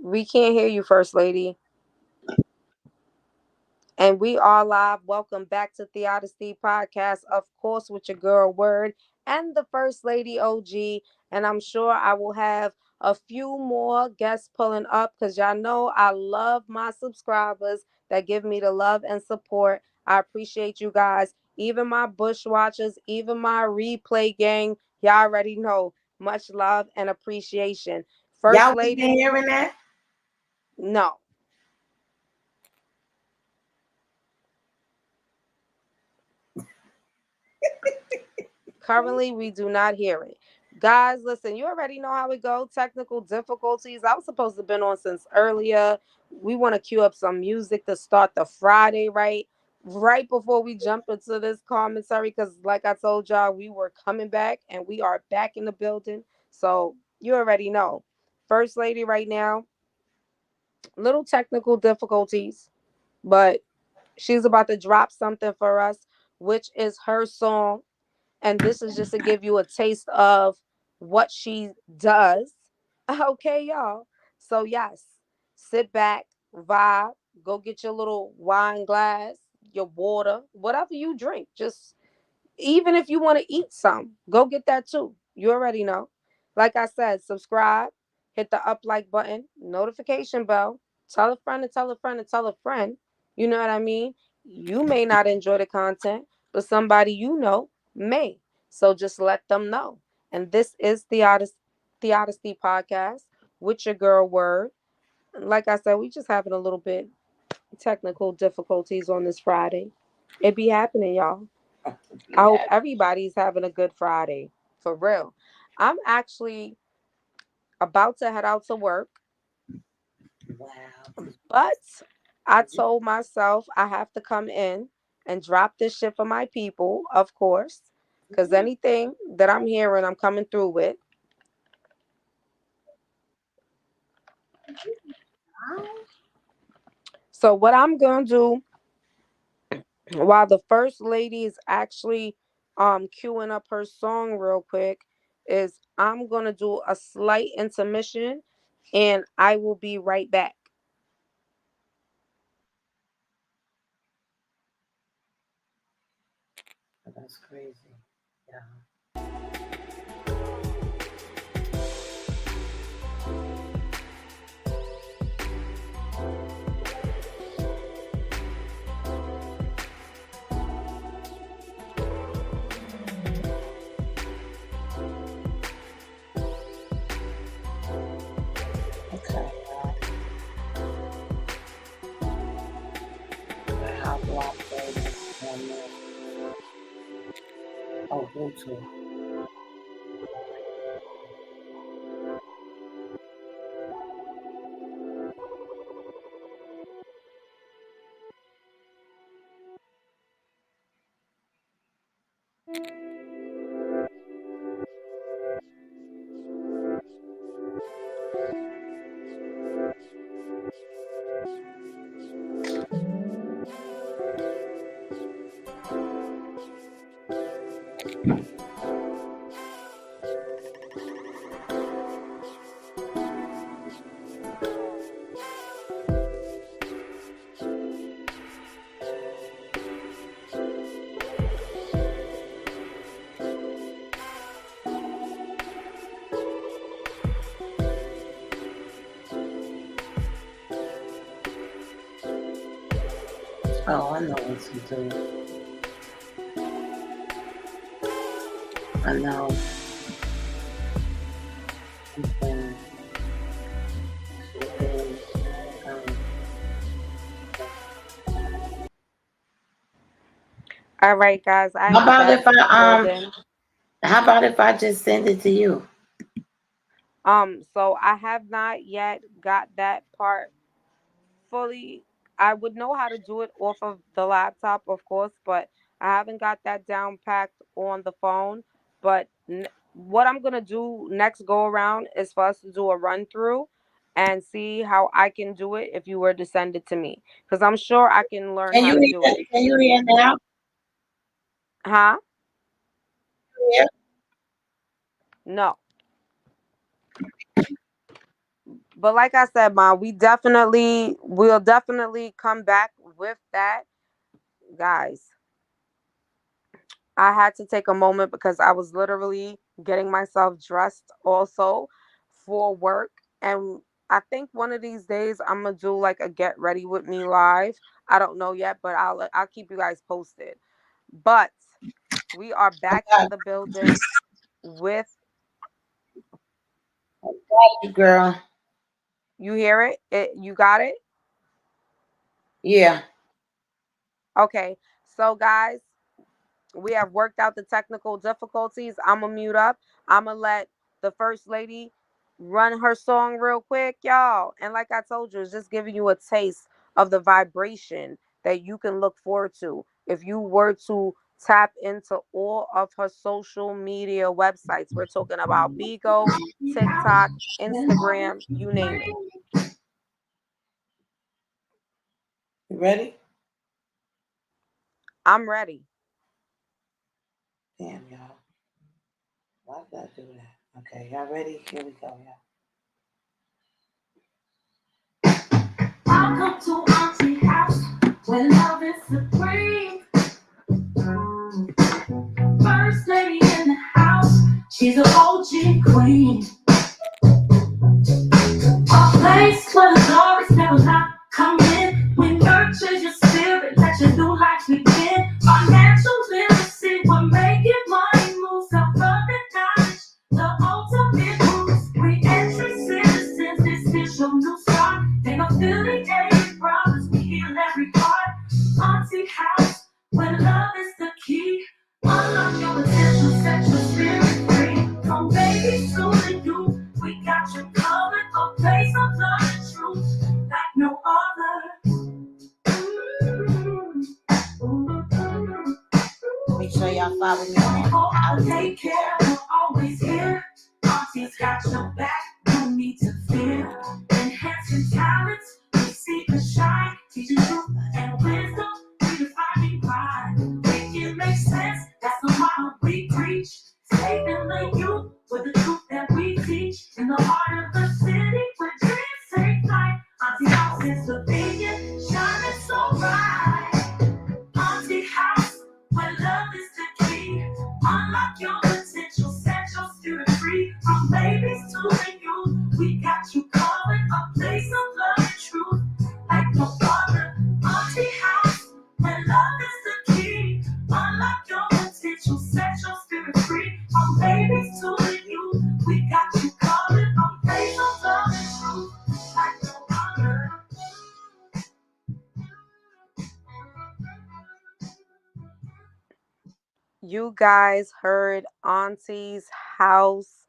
We can't hear you, First Lady. And we are live. Welcome back to Theodicy Podcast, of course, with your girl Word and the First Lady OG. And I'm sure I will have a few more guests pulling up because y'all know I love my subscribers that give me the love and support. I appreciate you guys, even my bush watchers, even my replay gang. Y'all already know. Much love and appreciation. First Y'all been Lady, hearing that? no. Currently, we do not hear it. Guys, listen, you already know how it go. Technical difficulties. I was supposed to have been on since earlier. We want to cue up some music to start the Friday, right? Right before we jump into this commentary, because like I told y'all, we were coming back and we are back in the building. So you already know. First Lady right now, little technical difficulties, but she's about to drop something for us, which is her song, and this is just to give you a taste of what she does. Okay, y'all. So, yes, sit back, vibe, go get your little wine glass, your water, whatever you drink. Just even if you want to eat some, go get that too. You already know. Like I said, subscribe, hit the up like button, notification bell, tell a friend and tell a friend and tell a friend. You know what I mean? You may not enjoy the content, but somebody you know may. So just let them know. And this is the Odyssey podcast with your girl Word. Like I said, we just having a little bit technical difficulties on this Friday. It be happening, y'all. I hope Yeah. everybody's having a good Friday. For real. I'm actually about to head out to work, Wow. but I told myself I have to come in and drop this shit for my people, of course, because anything that I'm hearing, I'm coming through with. So, what I'm going to do while the first lady is actually queuing up her song real quick is I'm going to do a slight intermission and I will be right back. That's crazy. Yeah. Okay. How do I play this on this? Oh, Bluetooth. Oh, I know what to do. I know. Okay. All right, guys, I How am about back if in the I building. how about if I just send it to you? So I have not yet got that part fully. I would know how to do it off of the laptop, of course, but I haven't got that down packed on the phone. But what I'm gonna do next go around is for us to do a run through and see how I can do it if you were to send it to me, because I'm sure I can learn how to do it. Can you hear now? Huh? Yeah. No. But like I said, Ma, we'll definitely come back with that. Guys, I had to take a moment because I was literally getting myself dressed also for work. And I think one of these days I'm gonna do like a get ready with me live. I don't know yet, but I'll keep you guys posted. But we are I back got in the building with, you, girl. you hear it? You got it? Yeah. Okay. So guys, we have worked out the technical difficulties. I'm gonna mute up. I'm gonna let the first lady run her song real quick, y'all. And like I told you, it's just giving you a taste of the vibration that you can look forward to if you were to tap into all of her social media websites. We're talking about Bigo, TikTok, Instagram, you name it. You ready? I'm ready. Damn, y'all. Why did I do that? Okay, y'all ready? Here we go, y'all. Welcome to Auntie House, where love is supreme. First lady in the house, she's an OG queen. A place where the glories never not come in. We nurture your spirit, let your new life begin. Financial literacy will make it money move. Self-loving knowledge, the ultimate roots. Re-entry citizens, this is your new start. Ain't affiliated brothers, we heal every heart. Auntie House, where love is the key. Unlock your potential, set your spirit free. From babies to the youth, we got you covered. A place of love and truth, like no other. Make sure y'all follow me on that. Take care, we're always here. Auntie's got your back, no need to fear. Enhancing talents, we see the shine. Teaching truth and wisdom, redefining pride. Make it make sense, that's the model we preach. Saving the youth with the truth that we teach. In the heart of the city, where dreams take flight. Auntie House is the opinion, shining so bright. Auntie House, where love is the key. Unlock your potential, set your spirit free. From babies to the youth, we got you covered. A place of love and truth, like no other. Auntie House, where love is the key. Unlock your potential, set your spirit free. From babies to the youth, we got you covered. A place of love and truth, like no other. You guys heard Auntie's House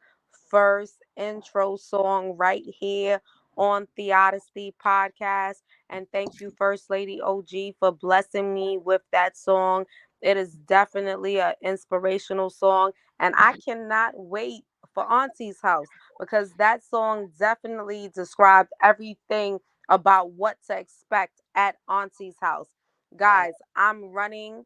first intro song right here on Theodicy Podcast. And thank you, First Lady OG, for blessing me with that song. It is definitely an inspirational song. And I cannot wait for Auntie's House because that song definitely described everything about what to expect at Auntie's House. Right. Guys, I'm running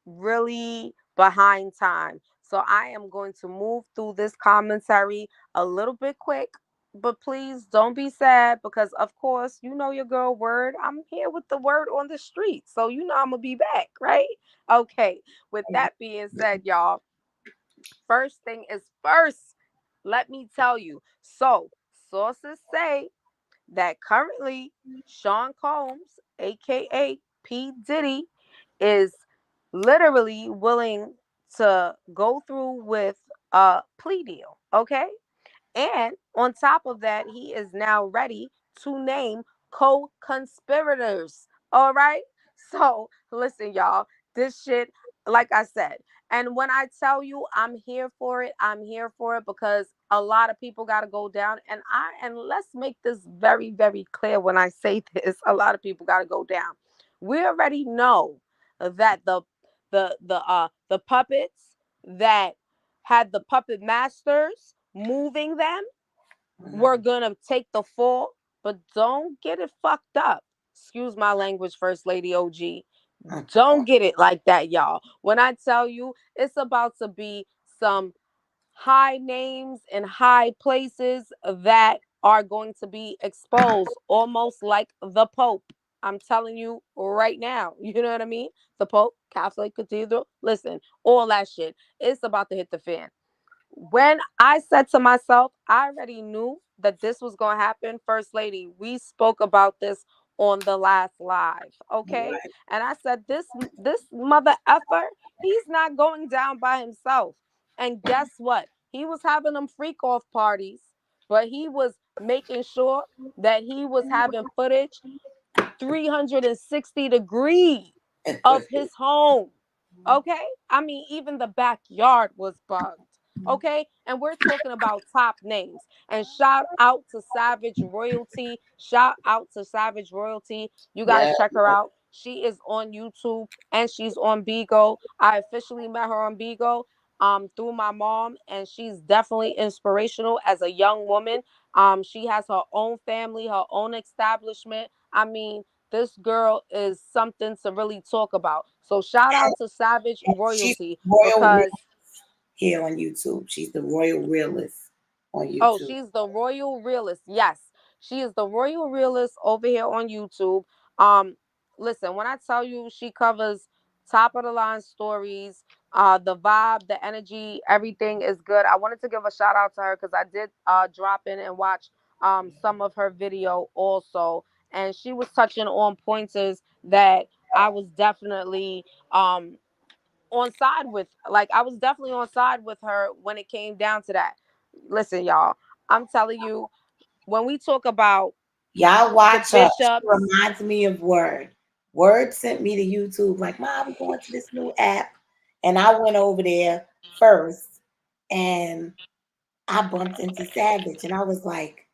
really behind time. So I am going to move through this commentary a little bit quick, but please don't be sad because, of course, you know your girl Word. I'm here with the word on the street. So you know I'm going to be back, right? Okay. With that being said, y'all, first thing is first. Let me tell you. So, sources say that currently Sean Combs, aka P. Diddy, is literally willing to go through with a plea deal. Okay. And on top of that, he is now ready to name co conspirators. All right. So listen, y'all, this shit, like I said, and when I tell you I'm here for it, I'm here for it because a lot of people got to go down. And let's make this very, very clear when I say this, a lot of people got to go down. We already know that the puppets that had the puppet masters moving them were gonna take the fall, but don't get it fucked up. Excuse my language, First Lady OG. Don't get it like that, y'all. When I tell you it's about to be some high names and high places that are going to be exposed, almost like the Pope. I'm telling you right now. You know what I mean? The Pope, Catholic Cathedral. Listen, all that shit. It's about to hit the fan. When I said to myself, I already knew that this was going to happen. First Lady, we spoke about this on the last live, okay? Right. And I said, this mother effer, he's not going down by himself. And guess what? He was having them freak off parties, but he was making sure that he was having footage 360 degree of his home. Okay? I mean, even the backyard was bugged. Okay? And we're talking about top names. And shout out to Savage Royalty. Shout out to Savage Royalty. You guys Yeah. check her out. She is on YouTube and she's on Bigo. I officially met her on Bigo through my mom, and she's definitely inspirational as a young woman. She has her own family, her own establishment. I mean, this girl is something to really talk about. So shout out to Savage She's Royalty Royal Real because here on YouTube. She's the Royal Realist on oh, YouTube. she's the Royal Realist. Yes, she is the Royal Realist over here on YouTube. Um, Listen, when I tell you she covers top of the line stories, the vibe, the energy, everything is good. I wanted to give a shout out to her because I did drop in and watch some of her video also, and she was touching on pointers that I was definitely on side with. Like, I was definitely on side with her when it came down to that. Listen, y'all, I'm telling you, when we talk about Y'all the watch her. She bishops, reminds me of Word. Word sent me to YouTube, like, Mom, I'm going to this new app. And I went over there first and I bumped into Savage. And I was like,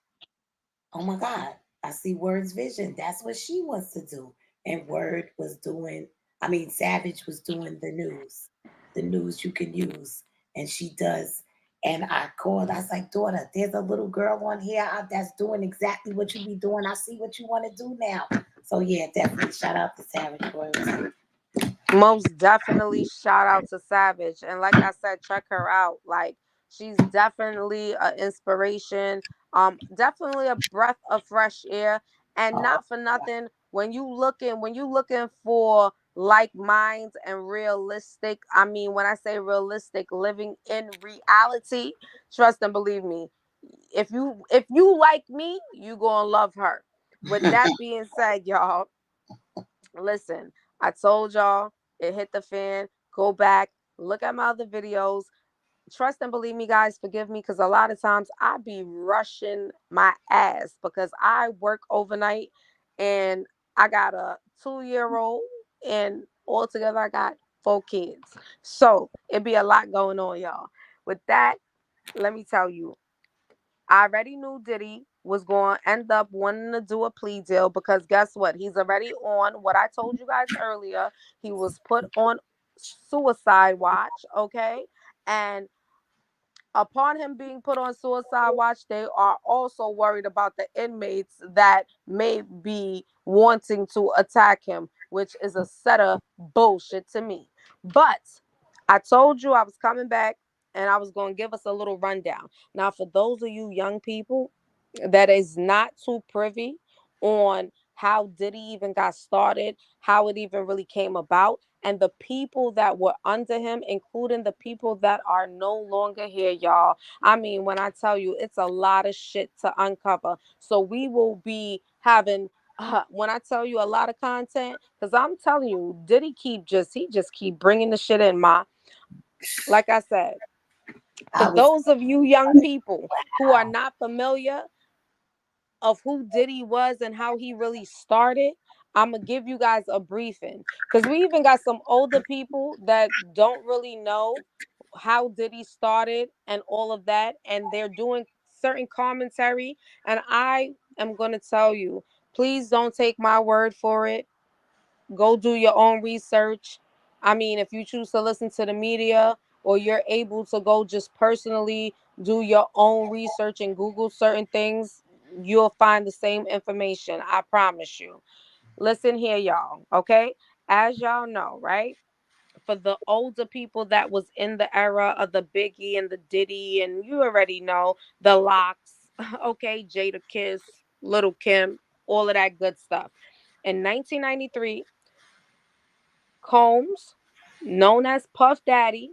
oh my God, I see Word's vision. That's what she wants to do. And Word was doing, I mean, Savage was doing the news you can use. And she does. And I called, I was like, daughter, there's a little girl on here that's doing exactly what you be doing. I see what you want to do now. So, yeah, definitely shout out to Savage Royalty. most definitely shout out to Savage. And like I said, check her out. Like, she's definitely an inspiration. Definitely a breath of fresh air. And Oh, not for nothing, when you looking for like minds and realistic, I mean, when I say realistic, living in reality, trust and believe me, if you like me, you gonna love her. With that being said, y'all, listen, I told y'all it hit the fan. Go back, look at my other videos. Trust and believe me, guys. Forgive me because a lot of times I be rushing my ass because I work overnight and I got a 2 year old, and altogether I got 4 kids. So it be a lot going on, y'all. With that, let me tell you, I already knew Diddy was going to end up wanting to do a plea deal because guess what? He's already on what I told you guys earlier. He was put on suicide watch, okay? And upon him being put on suicide watch, they are also worried about the inmates that may be wanting to attack him, which is a set of bullshit to me. But I told you I was coming back and I was going to give us a little rundown. Now, for those of you young people that is not too privy on how Diddy even got started, how it even really came about, and the people that were under him, including the people that are no longer here, y'all. I mean, when I tell you, it's a lot of shit to uncover. So we will be having. When I tell you a lot of content, because I'm telling you, Diddy he just keep bringing the shit in. Like I said, for I was those of you young people who are not familiar of who Diddy was and how he really started, I'm gonna give you guys a briefing because we even got some older people that don't really know how Diddy started and all of that, and they're doing certain commentary. And I am gonna tell you, please don't take my word for it. Go do your own research. I mean, if you choose to listen to the media or you're able to go just personally do your own research and Google certain things, you'll find the same information. I promise you. Listen here, y'all. Okay. As y'all know, right? For the older people that was in the era of the Biggie and the Diddy, and you already know the Locks. Okay, Jada Kiss, Little Kim, all of that good stuff. In 1993, Combs, known as Puff Daddy,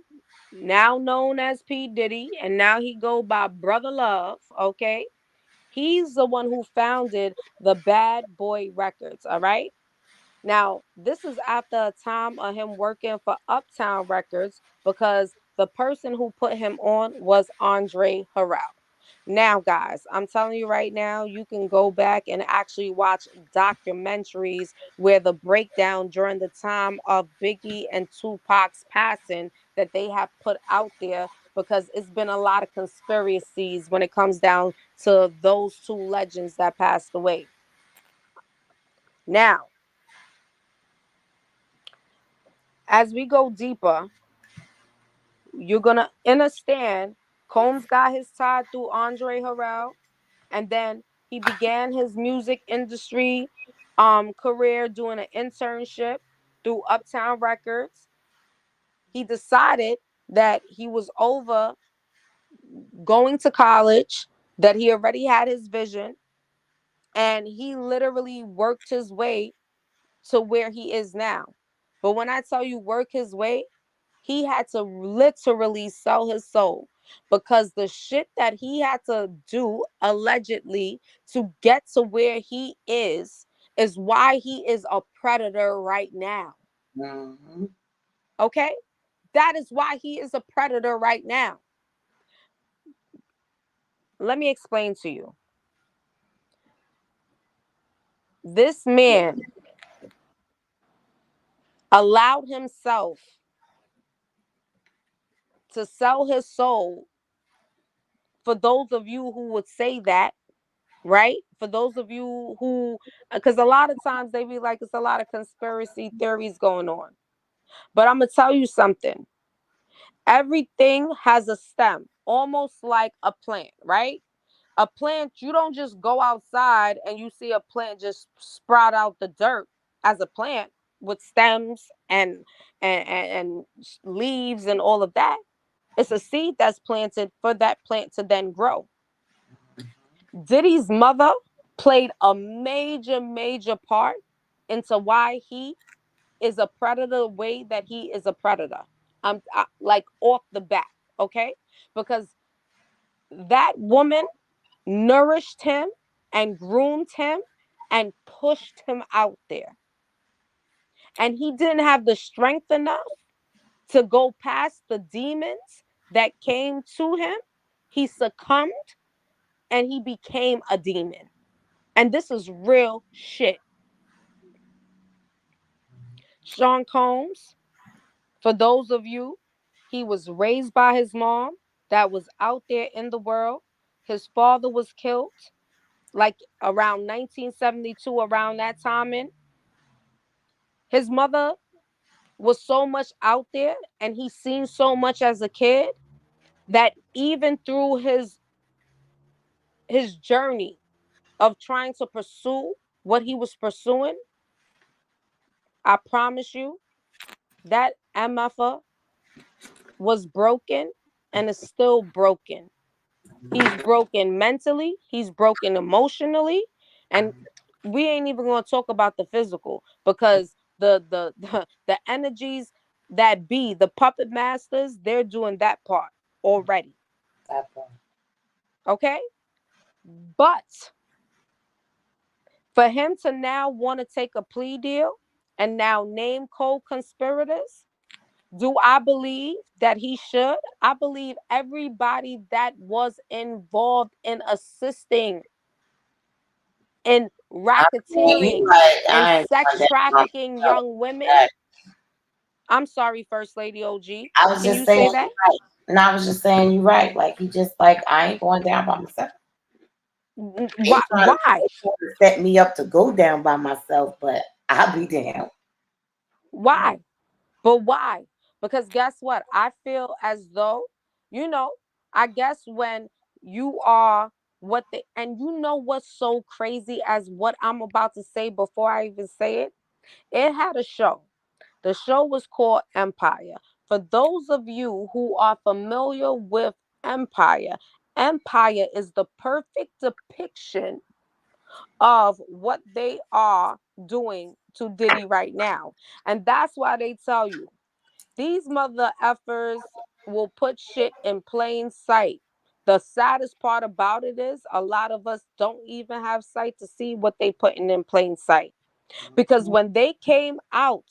now known as P. Diddy, and now he go by Brother Love, okay? He's the one who founded the Bad Boy Records, all right? Now, this is after a time of him working for Uptown Records because the person who put him on was Andre Harrell. Now, guys, I'm telling you right now, you can go back and actually watch documentaries where the breakdown during the time of Biggie and Tupac's passing that they have put out there because it's been a lot of conspiracies when it comes down to those two legends that passed away. Now, as we go deeper, you're gonna understand Combs got his tie through Andre Harrell, and then he began his music industry career doing an internship through Uptown Records. He decided that he was over going to college, that he already had his vision, and he literally worked his way to where he is now. But when I tell you work his way, he had to literally sell his soul because the shit that he had to do allegedly to get to where he is why he is a predator right now. Mm-hmm. Okay? That is why he is a predator right now. Let me explain to you. This man allowed himself to sell his soul for those of you who would say that, right? For those of you who, because a lot of times they be like, it's a lot of conspiracy theories going on. But I'm going to tell you something. Everything has a stem, almost like a plant, right? A plant, you don't just go outside and you see a plant just sprout out the dirt as a plant with stems and leaves and all of that. It's a seed that's planted for that plant to then grow. Diddy's mother played a major part into why he is a predator the way that he is a predator. Like off the bat, okay? Because that woman nourished him and groomed him and pushed him out there. And he didn't have the strength enough to go past the demons that came to him. He succumbed and he became a demon. And this is real shit. Sean Combs, for those of you, he was raised by his mom that was out there in the world. His father was killed like around 1972, around that time. In his mother was so much out there and he seen so much as a kid that even through his journey of trying to pursue what he was pursuing, I promise you that MFA was broken and is still broken. He's broken mentally, he's broken emotionally, and we ain't even going to talk about the physical because the energies that be the puppet masters, they're doing that part already. That part. Okay? But for him to now want to take a plea deal and now name co-conspirators, do I believe that he should? I believe everybody that was involved in assisting in You racketeering right. and I ain't sex going down by trafficking myself. young women. That- I'm sorry, First Lady OG. I was Can just you saying say you that? right. And I was just saying you right. Like he just like I ain't going down by myself. Why? Ain't Why? trying to set me up to go down by myself, but I'll be down. Why? But why? Because guess what? I feel as though, you know, I guess when you are what the, and you know what's so crazy as what I'm about to say before I even say it? It had a show. The show was called Empire. For those of you who are familiar with Empire, Empire is the perfect depiction of what they are doing to Diddy right now. And that's why they tell you these mother effers will put shit in plain sight. The saddest part about it is a lot of us don't even have sight to see what they putting in plain sight. Because when they came out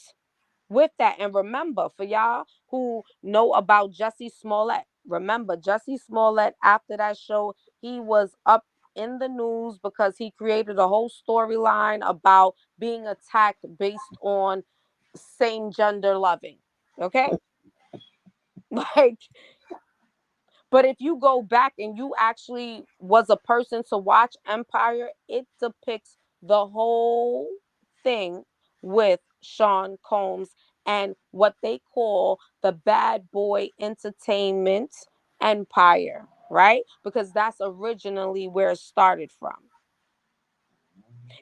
with that, and remember, for y'all who know about Jesse Smollett, remember Jesse Smollett after that show, he was up in the news because he created a whole storyline about being attacked based on same gender loving. Okay? Like, but if you go back and you actually was a person to watch Empire, it depicts the whole thing with Sean Combs and what they call the bad boy entertainment empire, right? Because that's originally where it started from.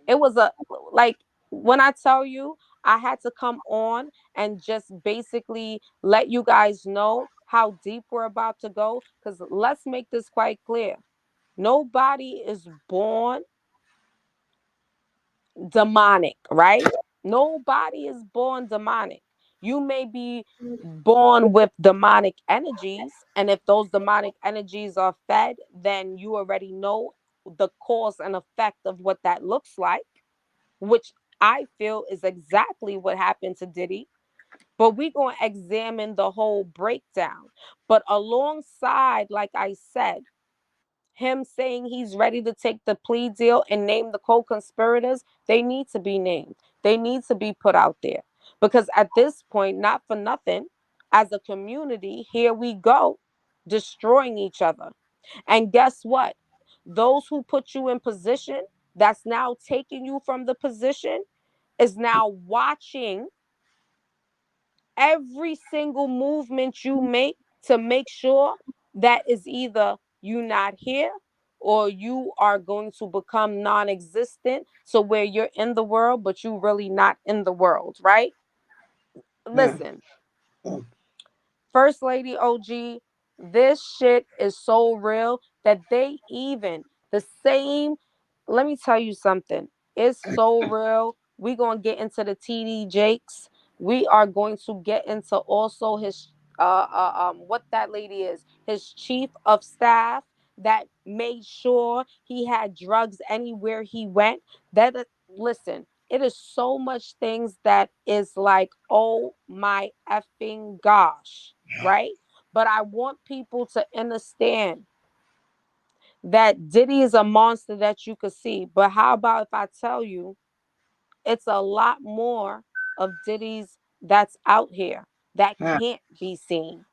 It was a like when I tell you I had to come on and just basically let you guys know how deep we're about to go cuz let's make this quite clear. Nobody is born demonic, right? Nobody is born demonic. You may be born with demonic energies, and if those demonic energies are fed, then you already know the cause and effect of what that looks like, which I feel is exactly what happened to Diddy. But we're going to examine the whole breakdown. But alongside, like I said, him saying he's ready to take the plea deal and name the co-conspirators, they need to be named. They need to be put out there. Because at this point, not for nothing, as a community, here we go, destroying each other. And guess what? Those who put you in position, that's now taking you from the position, is now watching every single movement you make to make sure that is either you not here or you are going to become non-existent, so where you're in the world but you really not in the world, right? Yeah. Listen, First Lady OG, this shit is so real that they even the same. Let me tell you something. It's so real. We gonna get into the TD Jakes. We are going to get into also his what that lady is, his chief of staff that made sure he had drugs anywhere he went. That listen, it is so much things that is like, oh my effing gosh, right? But I want people to understand that Diddy is a monster that you could see. But how about if I tell you it's a lot more of Diddy's that's out here that Yeah. can't be seen?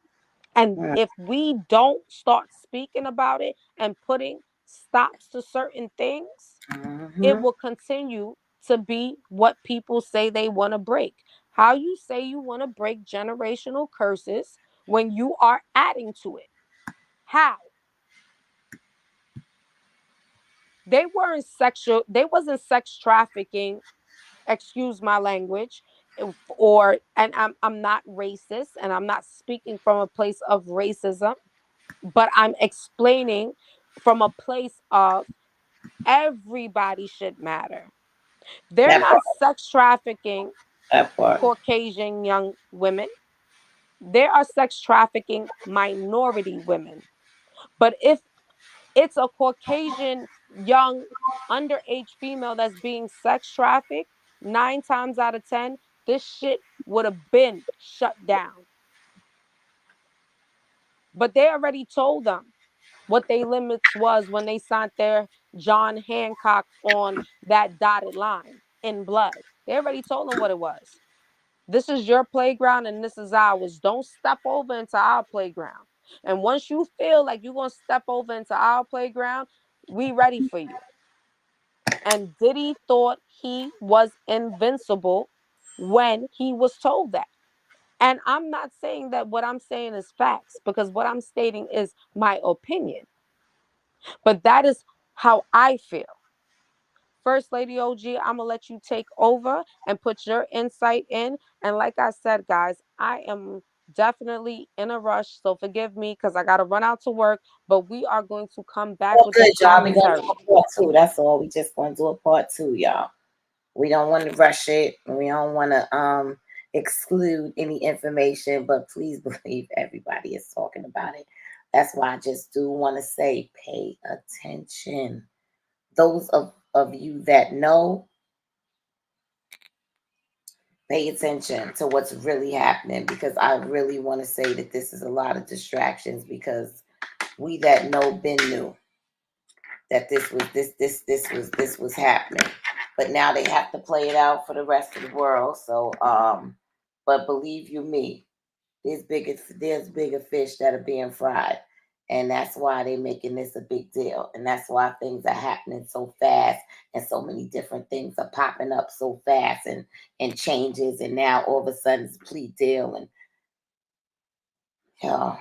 And Yeah. if we don't start speaking about it and putting stops to certain things, it Mm-hmm. will continue to be what people say they want to break. How you say you want to break generational curses when you are adding to it? How? They wasn't sex trafficking, excuse my language, or and I'm not racist and I'm not speaking from a place of racism, but I'm explaining from a place of everybody should matter. They're That not part. sex trafficking That part. Caucasian young women. They are sex trafficking minority women. But if it's a Caucasian young underage female that's being sex trafficked, 9 times out of 10, this shit would have been shut down. But they already told them what their limits was when they signed their John Hancock on that dotted line in blood. They already told them what it was. This is your playground and this is ours. Don't step over into our playground. And once you feel like you're going to step over into our playground, we ready for you. And Diddy thought he was invincible when he was told that. And I'm not saying that what I'm saying is facts because what I'm stating is my opinion. But that is how I feel. First Lady OG, I'm gonna let you take over and put your insight in. And like I said, guys, I am definitely in a rush. So forgive me because I got to run out to work. But we are going to come back All with good, this y'all. We gonna do commentary. a part two. That's all. We just gonna do a part two, y'all. We don't want to rush it. We don't want to exclude any information, but please believe everybody is talking about it. That's why I just do want to say pay attention. Those of you that know, pay attention to what's really happening because I really want to say that this is a lot of distractions because we that know been knew that this was happening. But now they have to play it out for the rest of the world. So but believe you me, there's bigger fish that are being fried. And that's why they're making this a big deal. And that's why things are happening so fast and so many different things are popping up so fast and changes and now all of a sudden it's a plea deal and yeah,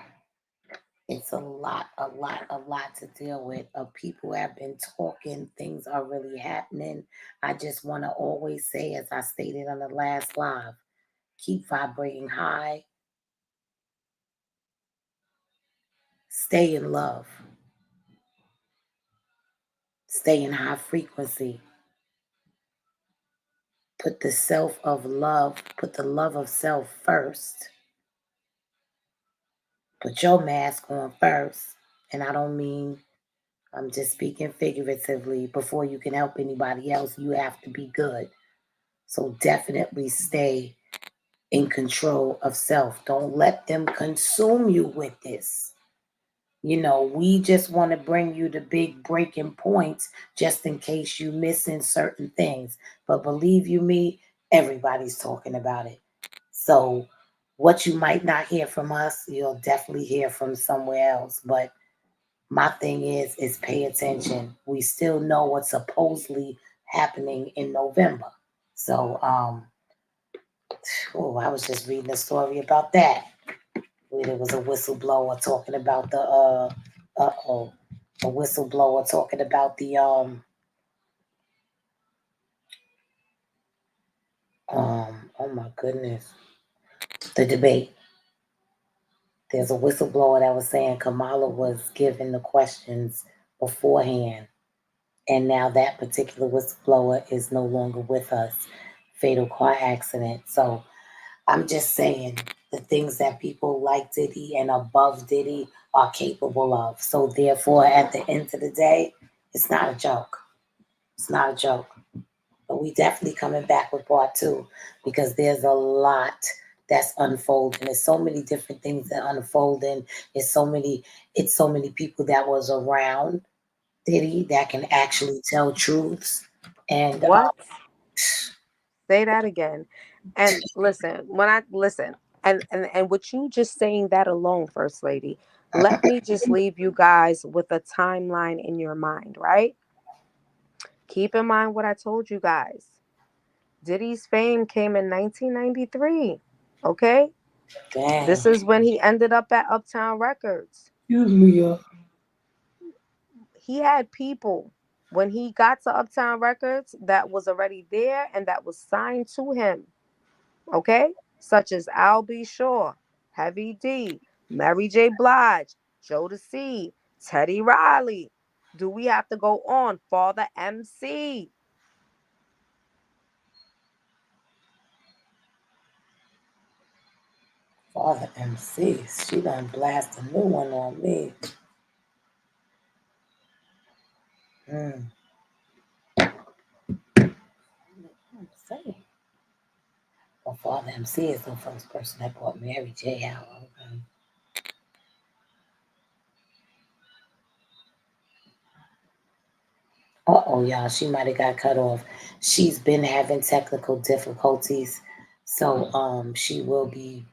it's a lot to deal with. People have been talking, things are really happening. I just want to always say, as I stated on the last live, keep vibrating high, stay in love, stay in high frequency, put the self of love, put the love of self first, put your mask on first. And I don't mean, I'm just speaking figuratively. Before you can help anybody else, you have to be good. So definitely stay in control of self. Don't let them consume you with this. We just want to bring you the big breaking points just in case you missing certain things. But believe you me, everybody's talking about it. So what you might not hear from us, you'll definitely hear from somewhere else. But my thing is pay attention. We still know what's supposedly happening in November. So oh, I was just reading a story about that. Where there was a whistleblower talking about the oh, a whistleblower talking about the oh my goodness, the debate. There's a whistleblower that was saying Kamala was given the questions beforehand, and now that particular whistleblower is no longer with us. Fatal car accident. So I'm just saying the things that people like Diddy and above Diddy are capable of. So therefore, at the end of the day, it's not a joke. It's not a joke. But we definitely coming back with part two because there's a lot that's unfolding. There's so many different things that unfolding. It's so many people that was around Diddy that can actually tell truths. And What? Say that again. And listen, when I listen, and with you just saying that alone, First Lady, let me just leave you guys with a timeline in your mind, right? Keep in mind what I told you guys. Diddy's fame came in 1993. Okay? dang, This is when he ended up at Uptown Records. excuse me, yo. He had people when he got to Uptown Records that was already there and that was signed to him. Okay? Such as Al B. Shaw, Heavy D, Mary J. Blige, Jodeci, Teddy Riley. Do we have to go on? Father MC. Father MC, she done blast a new one on me. Mm. I'm saying. Well, Father MC is the first person that brought Mary J out. Okay. Uh-oh, y'all, she might have got cut off. She's been having technical difficulties, so she will be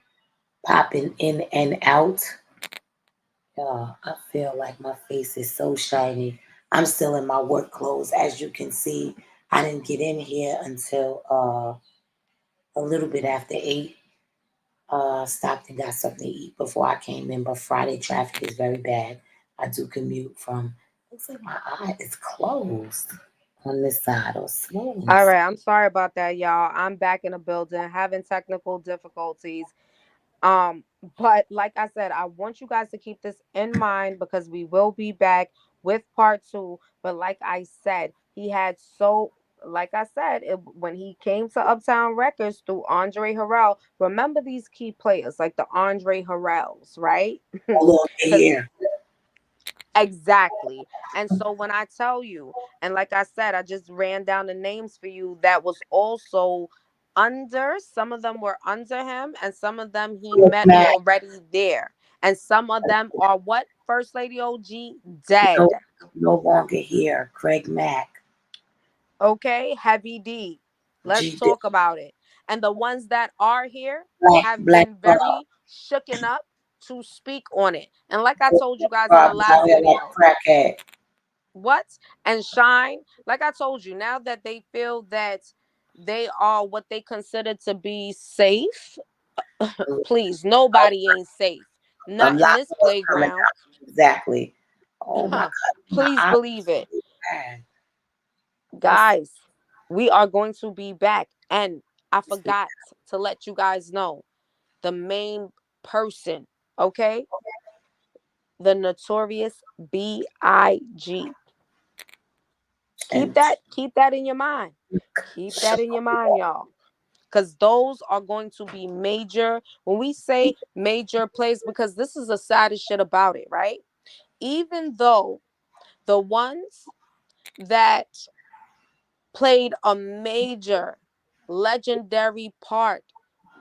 popping in and out. Y'all, I feel like my face is so shiny. I'm still in my work clothes, as you can see. I didn't get in here until a little bit after 8. Stopped and got something to eat before I came in, but Friday traffic is very bad. I do commute from, looks like my eye is closed on this side or swollen. All right, I'm sorry about that, y'all. I'm back in the building having technical difficulties. Um, but like I said, I want you guys to keep this in mind because we will be back with part two. But like I said, he had so like I said, when he came to Uptown Records through Andre Harrell, remember these key players like the Andre Harrells, right? No longer Because here. exactly. And so when I tell you, and like I said, I just ran down the names for you that was also under, some of them were under him, and some of them he Craig met Mack, already there. And some of them are what? First Lady OG no, dead. no longer here. Craig Mack, Okay, Heavy D. Let's G. talk about it. And the ones that are here have Black been Bob. very shooken up to speak on it. And like I told you guys in the Bob out last here like video, a crackhead. what and shine, like I told you, now that they feel that they are what they consider to be safe, please, nobody ain't safe, A not in lot this more coming playground. out. Exactly. Oh my God, my Please eyes believe it, are so bad. That's guys. We are going to be back, and I forgot to let you guys know the main person, okay, the notorious big. keep and that keep that in your mind, keep that in your mind, y'all, because those are going to be major when we say major plays, because this is the saddest shit about it, right? Even though the ones that played a major legendary part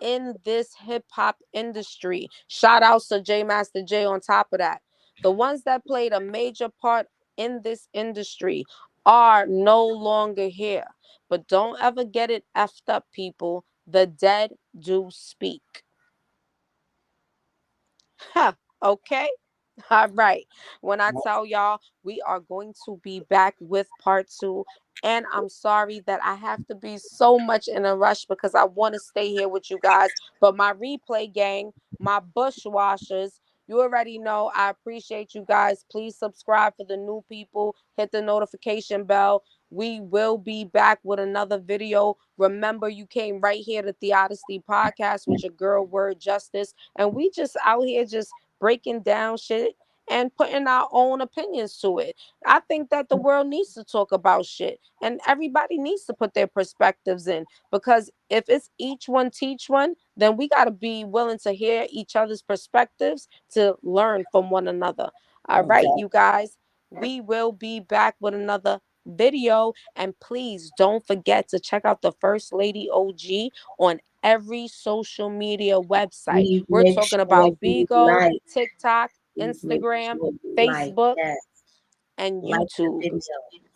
in this hip hop industry, shout outs to J Master J on top of that, the ones that played a major part in this industry are no longer here. But don't ever get it effed up, people. The dead do speak. Huh, okay. All right. When I tell y'all we are going to be back with part two, and I'm sorry that I have to be so much in a rush because I want to stay here with you guys. But my replay gang, my bushwashers, you already know I appreciate you guys. Please subscribe for the new people, hit the notification bell. We will be back with another video. Remember, you came right here to Theodicy Podcast with your girl Word Justice, and we just out here just breaking down shit and putting our own opinions to it. I think that the world needs to talk about shit and everybody needs to put their perspectives in, because if it's each one teach one, then we got to be willing to hear each other's perspectives to learn from one another. All right, okay. you guys, we will be back with another video, and please don't forget to check out the First Lady OG on every social media website. Please We're make talking sure about you Bigo, like. TikTok, Please make Instagram, sure you like. Facebook, Yes. and Like the YouTube. video.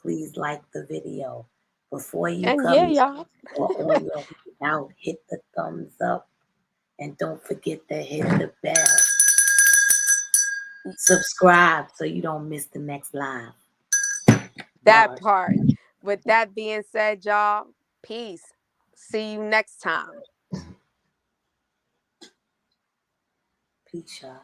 Please like the video. Before you And yeah, come y'all. or on your way out, hit the thumbs up and don't forget to hit the bell. Subscribe so you don't miss the next live. That Bars. part. With that being said, y'all, peace. See you next time. Peace, y'all.